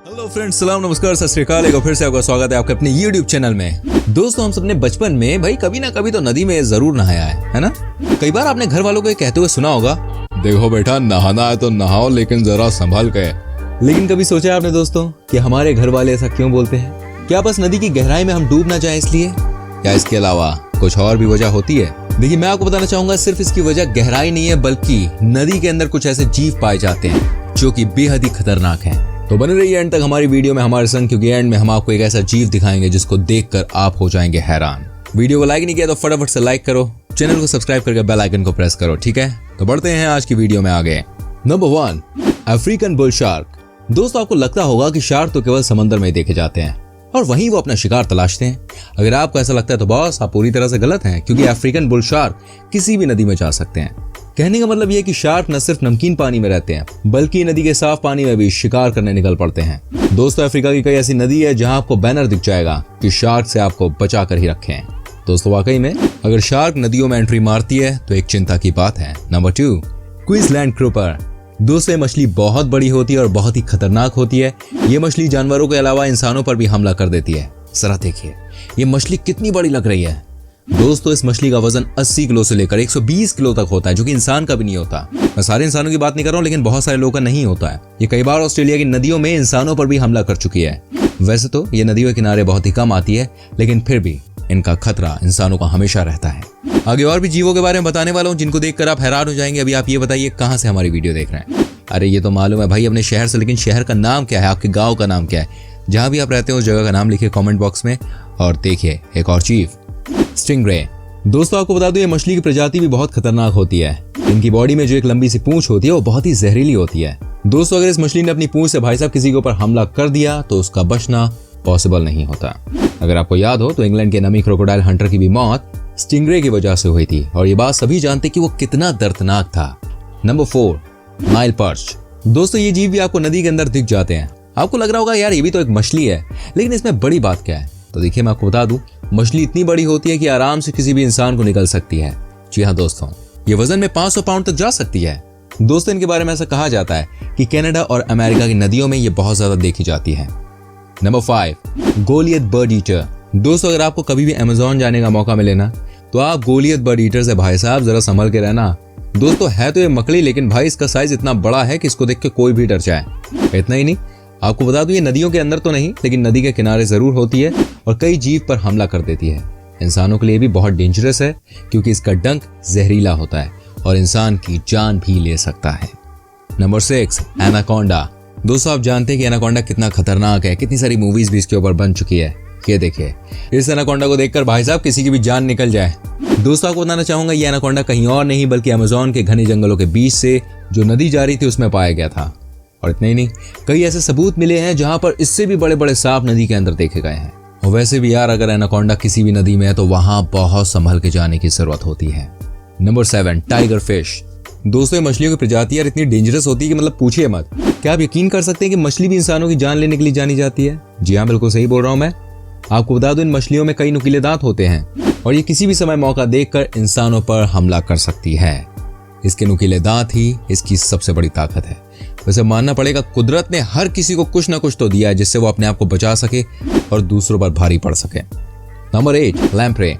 Hello friends, सलाम नमस्कार सत श्री अकाल। एक बार फिर से आपका स्वागत है आपके अपने YouTube चैनल में। दोस्तों, हम सबने बचपन में भाई कभी ना कभी तो नदी में जरूर नहाया है ना। कई बार आपने घर वालों को ये कहते हुए सुना होगा, देखो बेटा नहाना है तो नहाओ लेकिन जरा संभल के। लेकिन कभी सोचा है आपने दोस्तों कि हमारे घर वाले ऐसा क्यों बोलते हैं? क्या बस नदी की गहराई में हम डूब ना जाए इसलिए, या इसके अलावा कुछ और भी वजह होती है? देखिए, मैं आपको बताना चाहूंगा सिर्फ इसकी वजह गहराई नहीं है, बल्कि नदी के अंदर कुछ ऐसे जीव पाए जाते हैं जो कि बेहद ही खतरनाक हैं। तो बने रहिए एंड तक हमारी वीडियो में हमारे संग, क्योंकि एंड में हम आपको एक ऐसा जीव दिखाएंगे जिसको देखकर आप हो जाएंगे हैरान। वीडियो को लाइक नहीं किया तो फटाफट से लाइक करो, चैनल को सब्सक्राइब करके बेल आइकन को प्रेस करो, ठीक है? तो बढ़ते हैं आज की वीडियो में आगे। Number 1, African bull shark. दोस्तों, आपको लगता होगा कि शार्क तो केवल समंदर में देखे जाते हैं और वहीं वो अपना शिकार तलाशते हैं। अगर आपको ऐसा लगता है तो बॉस आप पूरी तरह से गलत हैं, क्योंकि अफ्रीकन बुल शार्क किसी भी नदी में जा सकते हैं। कहने का मतलब यह है कि शार्क न सिर्फ नमकीन पानी में रहते हैं, बल्कि नदी के साफ पानी में भी शिकार करने निकल पड़ते हैं। दोस्तों, अफ्रीका की कई ऐसी नदी है जहां आपको बैनर दिख जाएगा कि शार्क से आपको बचा कर ही रखें। दोस्तों, वाकई में अगर शार्क नदियों में एंट्री मारती है तो एक चिंता की बात है। Number 2, Queensland grouper. दोस्तों, ये मछली बहुत बड़ी होती है और बहुत ही खतरनाक होती है। ये मछली जानवरों के अलावा इंसानों पर भी हमला कर देती है। जरा देखिए ये मछली कितनी बड़ी लग रही है। दोस्तों, इस मछली का वजन 80 किलो से लेकर 120 किलो तक होता है, जो कि इंसान का भी नहीं होता। मैं सारे इंसानों की बात नहीं कर रहा हूँ, लेकिन बहुत सारे लोगों का नहीं होता है। ये कई बार ऑस्ट्रेलिया की नदियों में इंसानों पर भी हमला कर चुकी है। वैसे तो ये नदियों के किनारे बहुत ही कम आती है, लेकिन फिर भी इनका खतरा इंसानों का हमेशा रहता है। आगे और भी जीवों के बारे में बताने वाला हूँ जिनको देखकर आप हैरान हो जाएंगे। अभी आप ये बताइए कहाँ से हमारी वीडियो देख रहे हैं? अरे ये तो मालूम है भाई, अपने शहर से, लेकिन शहर का नाम क्या है? आपके गाँव का नाम क्या है? जहाँ भी आप रहते हो उस जगह का नाम लिखिए कॉमेंट बॉक्स में। और देखिए एक और चीज, स्टिंगरे। दोस्तों, आपको बता दूं ये मछली की प्रजाति भी बहुत खतरनाक होती है। इनकी बॉडी में जो एक लंबी सी पूंछ होती है वो बहुत ही जहरीली होती है। दोस्तों, अगर इस मछली ने अपनी पूंछ से भाई साहब किसी के ऊपर हमला कर दिया तो उसका बचना पॉसिबल नहीं होता। अगर आपको याद हो तो इंग्लैंड के नमी क्रोकोडाइल हंटर की भी मौत स्टिंगरे की वजह से हुई थी, और ये बात सभी जानते कि वो कितना दर्दनाक था। Number 4, Nile perch. दोस्तों, ये जीव भी आपको नदी के अंदर दिख जाते हैं। आपको लग रहा होगा यार ये भी तो एक मछली है, लेकिन इसमें बड़ी बात क्या है? तो देखिए मैं आपको बता दूं, मछली इतनी बड़ी होती है कि आराम से किसी भी इंसान को निकल सकती है। जी हाँ दोस्तों, ये वजन में 500 पाउंड तक जा सकती है। दोस्तों, इनके बारे में ऐसा कहा जाता है कि कनाडा और अमेरिका की नदियों में ये बहुत ज्यादा देखी जाती है। Number 5, Goliath bird eater. दोस्तों, अगर आपको कभी भी अमेज़न जाने का मौका मिले ना, तो आप गोलियत बर्ड ईटर से भाई साहब जरा संभल के रहना। दोस्तों, है तो ये मकड़ी, लेकिन भाई इसका साइज इतना बड़ा है कि इसको देख के कोई भी डर जाए। इतना ही नहीं, आपको बता दूं ये नदियों के अंदर तो नहीं, लेकिन नदी के किनारे जरूर होती है और कई जीव पर हमला कर देती है। इंसानों के लिए भी बहुत डेंजरस है, क्योंकि इसका डंक जहरीला होता है और इंसान की जान भी ले सकता है। Number 6, anaconda. दोस्तों, आप जानते हैं कि एनाकोंडा कितना खतरनाक है, कितनी सारी मूवीज भी इसके ऊपर बन चुकी है। ये देखिए, इस एनाकोंडा को देखकर भाई साहब किसी की भी जान निकल जाए। दोस्तों, आपको बताना चाहूंगा ये एनाकोंडा कहीं और नहीं बल्कि अमेज़न के घने जंगलों के बीच से जो नदी जा रही थी उसमें पाया गया था। और इतना ही नहीं, कई ऐसे सबूत मिले हैं जहां पर इससे भी बड़े बड़े सांप नदी के अंदर देखे गए हैं। और वैसे भी यार, अगर एनाकोंडा किसी भी नदी में है तो वहां बहुत संभल के जाने की जरूरत होती है। Number 7, tiger fish. दोस्तों, ये मछलियों की प्रजाति यार इतनी डेंजरस होती है कि मतलब पूछिए मत। क्या आप यकीन कर सकते हैं कि मछली भी इंसानों की जान लेने के लिए जानी जाती है? जी हाँ, बिल्कुल सही बोल रहा हूं मैं। आपको बता दूं इन मछलियों में कई नुकीले दांत होते हैं और ये किसी भी समय मौका देखकर इंसानों पर हमला कर सकती है। इसके नुकीले दांत ही इसकी सबसे बड़ी ताकत है। वैसे मानना पड़ेगा कुदरत ने हर किसी को कुछ ना कुछ तो दिया है जिससे वो अपने आप को बचा सके और दूसरों पर भारी पड़ सके। Number 8, lamprey.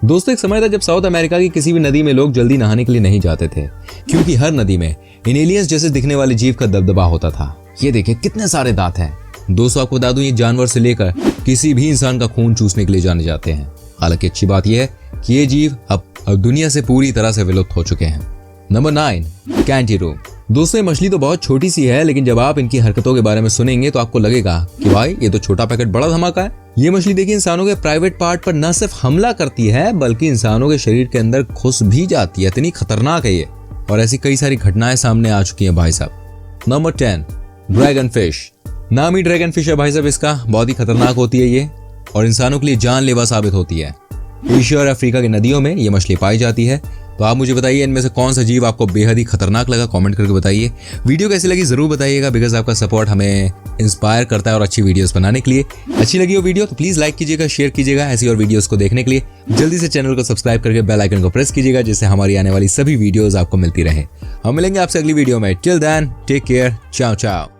दोस्तों, एक समय था जब साउथ अमेरिका की किसी भी नदी में लोग जल्दी नहाने के लिए नहीं जाते थे, क्योंकि हर नदी में इन एलियंस जैसे दिखने वाले जीव का दबदबा होता था। ये देखिए कितने सारे दांत हैं। दोस्तों, आपको बता दूं ये जानवर से लेकर किसी भी इंसान का खून चूसने के लिए जाने जाते हैं। हालांकि अच्छी बात यह है कि ये जीव अब दुनिया से पूरी तरह से विलुप्त हो चुके हैं। नंबर 9, कैंटीरू। दोस्तों, ये मछली तो बहुत छोटी सी है, लेकिन जब आप इनकी हरकतों के बारे में सुनेंगे तो आपको लगेगा कि भाई ये तो छोटा पैकेट बड़ा धमाका है। ये मछली देखिए इंसानों के प्राइवेट पार्ट पर न सिर्फ हमला करती है बल्कि इंसानों के शरीर के अंदर घुस भी जाती है। इतनी खतरनाक है ये, और ऐसी कई सारी घटनाएं सामने आ चुकी हैं भाई साहब। Number 10, dragon fish. नाम ही ड्रैगन फिश है भाई साहब इसका। बहुत ही खतरनाक होती है ये और इंसानों के लिए जानलेवा साबित होती है। एशिया और अफ्रीका की नदियों में ये मछली पाई जाती है। तो आप मुझे बताइए इनमें से कौन सा जीव आपको बेहद ही खतरनाक लगा, कमेंट करके बताइए। वीडियो कैसी लगी जरूर बताइएगा, बिकॉज आपका सपोर्ट हमें इंस्पायर करता है और अच्छी वीडियोस बनाने के लिए। अच्छी लगी हो वीडियो तो प्लीज लाइक कीजिएगा, शेयर कीजिएगा। ऐसी और वीडियोस को देखने के लिए जल्दी से चैनल को सब्सक्राइब करके बेल आइकन को प्रेस कीजिएगा, जिससे हमारी आने वाली सभी वीडियोस आपको मिलती रहे। हम मिलेंगे आपसे अगली वीडियो में। टिल देन टेक केयर, चाओ चाओ।